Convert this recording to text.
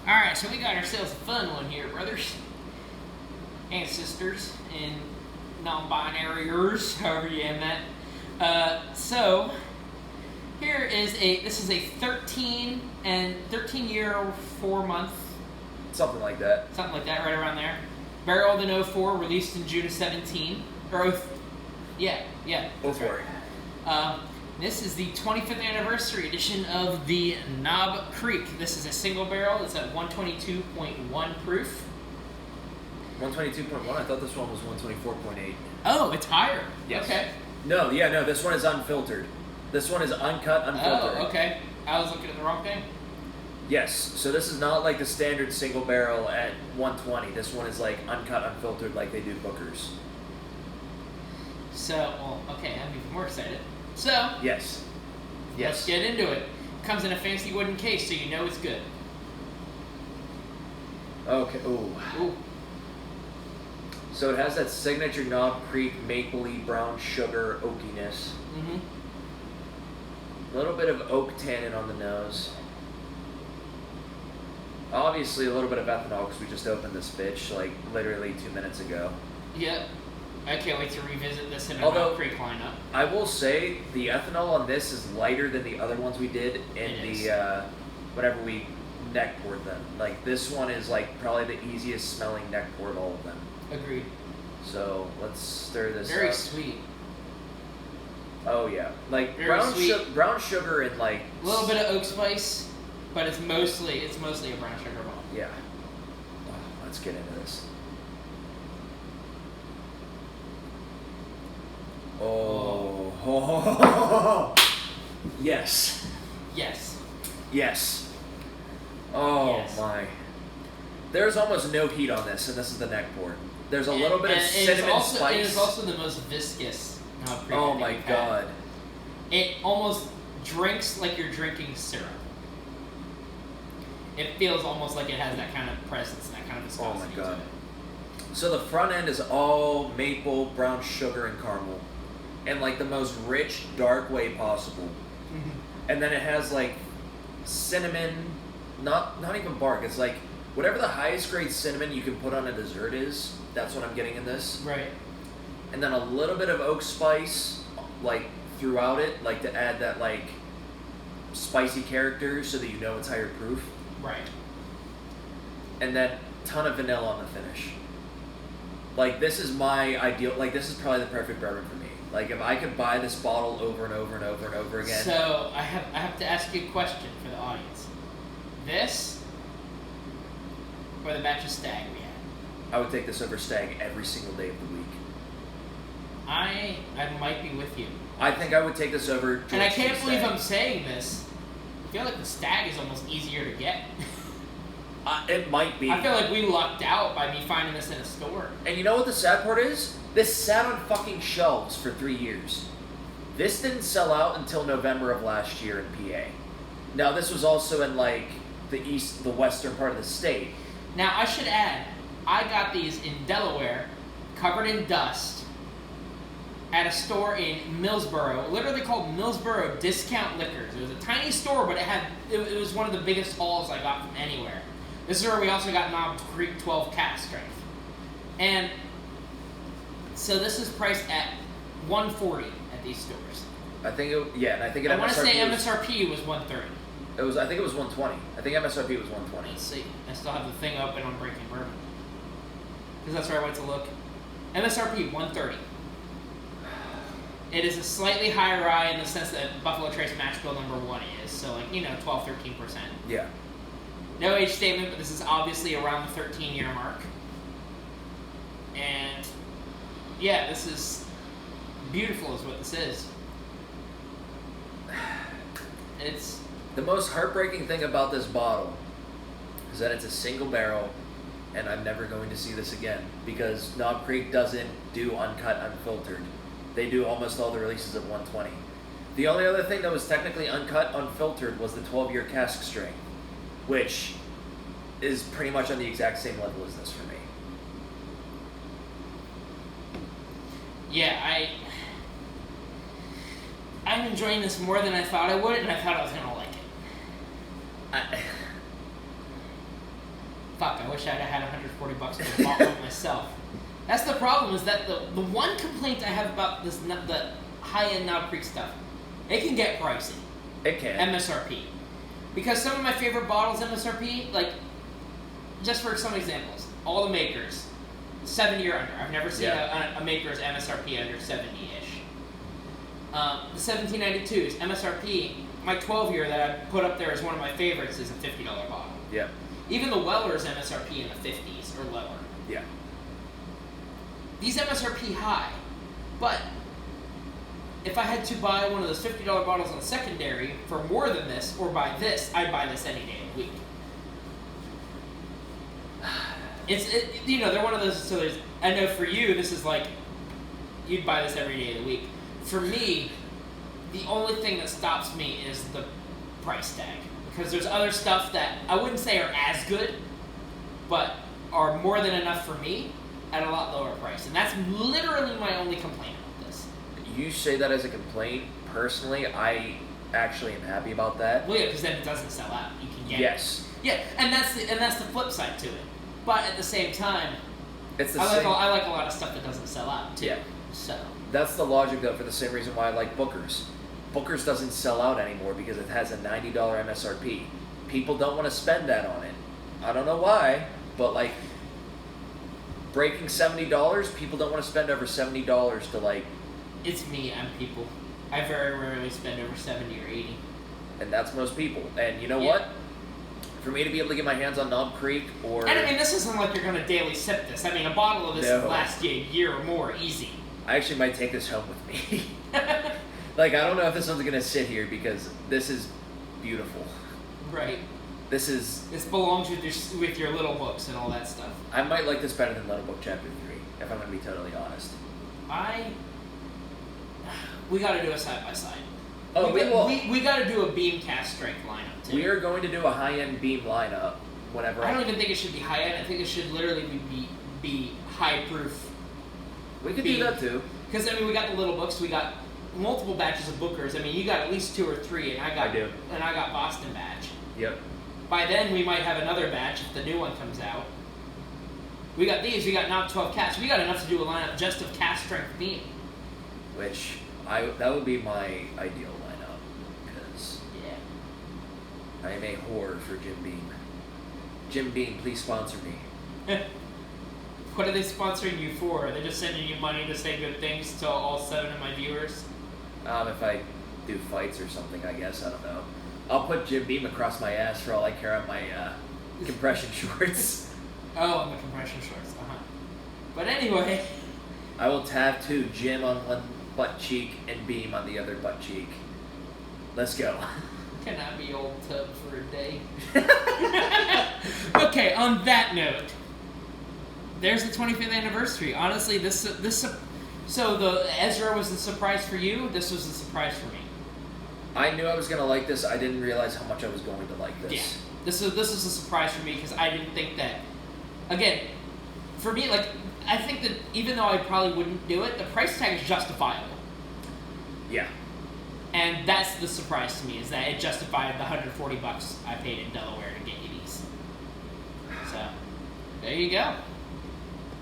Alright, so we got ourselves a fun one here, brothers and sisters and non-binaryers, however you end that. So here is this is a 13 year, 4 month. Something like that, right around there. Barreled in 04, released in June of 17. Or, yeah. 04. This is the 25th anniversary edition of the Knob Creek. This is a single barrel. It's at 122.1 proof. 122.1? I thought this one was 124.8. Oh, it's higher. Yes. Okay. No, this one is unfiltered. This one is uncut, unfiltered. Oh, okay. I was looking at the wrong thing. Yes, so this is not like the standard single barrel at 120. This one is like uncut, unfiltered like they do Booker's. So, okay, I'm even more excited. So, Yes. Let's get into it. Comes in a fancy wooden case, so you know it's good. Okay, ooh. So it has that signature Knob Creek mapley brown sugar oakiness. Mm-hmm. A little bit of oak tannin on the nose. Obviously a little bit of ethanol because we just opened this bitch like literally 2 minutes ago. Yep. I can't wait to revisit this in a Although, Knob Creek lineup. I will say the ethanol on this is lighter than the other ones we did in whenever we neck poured them. Like this one is like probably the easiest smelling neck pour of all of them. Agreed. So let's stir this Very up. sweet. Oh yeah, like Very brown sugar and like a little bit of oak spice, but it's mostly a brown sugar bomb. Yeah. Oh, let's get into this. Oh. Yes. Yes. Yes. Oh Yes. my. There's almost no heat on this, and this is the neck pour. There's a little bit of cinnamon spice. It is also the most viscous Knob Creek. Oh my god. It almost drinks like you're drinking syrup. It feels almost like it has that kind of presence, that kind of viscosity. Oh my god. To it. So the front end is all maple, brown sugar, and caramel. In like the most rich, dark way possible. Mm-hmm. And then it has like cinnamon, not even bark, it's like whatever the highest grade cinnamon you can put on a dessert is, that's what I'm getting in this. Right. And then a little bit of oak spice, like throughout it, like to add that like spicy character so that you know it's higher proof. Right. And then ton of vanilla on the finish. Like this is my ideal, like this is probably the perfect bourbon for me. Like if I could buy this bottle over and over and over and over again. So I have to ask you a question for the audience. This or the batch of Stag we had? I would take this over Stag every single day of the week. I might be with you. I think I would take this over George And I can't Stag. believe I'm saying this. I feel like the Stag is almost easier to get. It might be. I feel like we lucked out by me finding this in a store. And you know what the sad part is? This sat on fucking shelves for 3 years. This didn't sell out until November of last year in PA. Now this was also in like the western part of the state. Now I should add, I got these in Delaware, covered in dust, at a store in Millsboro, literally called Millsboro Discount Liquors. It was a tiny store, but it was one of the biggest hauls I got from anywhere. This is where we also got Knob Creek 12 cask strength. And so this is priced at $140 at these stores. I think it I want to say MSRP was $130. I think it was $120. I think MSRP was $120. Let's see. I still have the thing open on Breaking Bourbon. Because that's where I went to look. MSRP $130. It is a slightly higher rye in the sense that Buffalo Trace Mash Bill number 1 is. So 12-13%. Yeah. No age statement, but this is obviously around the 13-year mark. And yeah, this is beautiful is what this is. It's the most heartbreaking thing about this bottle is that it's a single barrel, and I'm never going to see this again because Knob Creek doesn't do uncut, unfiltered. They do almost all the releases at 120. The only other thing that was technically uncut, unfiltered was the 12-year cask strength, which is pretty much on the exact same level as this for me. Yeah, I'm enjoying this more than I thought I would, and I thought I was going to like it. fuck, I wish I'd have had 140 bucks to bought one myself. That's the problem, is that the one complaint I have about this the high-end Knob Creek stuff, it can get pricey. It can. MSRP. Because some of my favorite bottles MSRP, like, just for some examples, all the makers, 70 or under. I've never seen a maker's MSRP under 70-ish. The 1792s, MSRP, my 12-year that I put up there as one of my favorites is a $50 bottle. Yeah. Even the Weller's MSRP in the 50s or lower. Yeah. These MSRP high, but if I had to buy one of those $50 bottles on secondary for more than this, or buy this, I'd buy this any day of the week. They're one of those. So I know for you, this is like you'd buy this every day of the week. For me, the only thing that stops me is the price tag, because there's other stuff that I wouldn't say are as good, but are more than enough for me at a lot lower price, and that's literally my only complaint about this. You say that as a complaint. Personally, I actually am happy about that. Well, yeah, because then it doesn't sell out. You can get Yes. it. Yeah, and that's the flip side to it. But at the same time, It's the I same. like a lot of stuff that doesn't sell out too. Yeah. So That's the logic, though, for the same reason why I like Booker's. Booker's doesn't sell out anymore because it has a $90 MSRP. People don't want to spend that on it. I don't know why, but like breaking $70, people don't want to spend over $70 to like. it's me. I'm people. I very rarely spend over 70 or 80. And that's most people. And you know Yeah. what? For me to be able to get my hands on Knob Creek or. And I mean, this isn't like you're going to daily sip this. I mean, a bottle of this No. will last you a year or more, easy. I actually might take this home with me. Like, I don't know if this one's going to sit here because this is beautiful. Right. This is. This belongs with your little books and all that stuff. I might like this better than Little Book Chapter 3, if I'm going to be totally honest. We got to do a side by side. Oh, we will. We got to do a beam cast strength lineup too. We are going to do a high-end beam lineup whenever I don't even think it should be high end. I think it should literally be high proof. We could beam. do that too. Because I mean, we got the little books. We got multiple batches of Bookers. I mean, you got at least 2 or 3, and I do. And I got Boston batch. Yep. By then, we might have another batch if the new one comes out. We got these. We got Knob 12 cast. We got enough to do a lineup just of cast strength beam. Which that would be my ideal lineup because Yeah. I am a whore for Jim Beam. Jim Beam, please sponsor me. What are they sponsoring you for? Are they just sending you money to say good things to all 7 of my viewers? If I do fights or something, I guess. I don't know. I'll put Jim Beam across my ass for all I care on my compression shorts. Oh, on the compression shorts. But anyway. I will tattoo Jim on one butt cheek and Beam on the other butt cheek. Let's go. Can I be old tub for a day? Okay, on that note, there's the 25th anniversary. Honestly, so the Ezra was a surprise for you. This was a surprise for me. I knew I was gonna like this. I didn't realize how much I was going to like this. Yeah, this is a surprise for me because I didn't think that. Again, for me, like I think that even though I probably wouldn't do it, the price tag is justifiable. Yeah. And that's the surprise to me, is that it justified the $140 I paid in Delaware to get you these. So, there you go.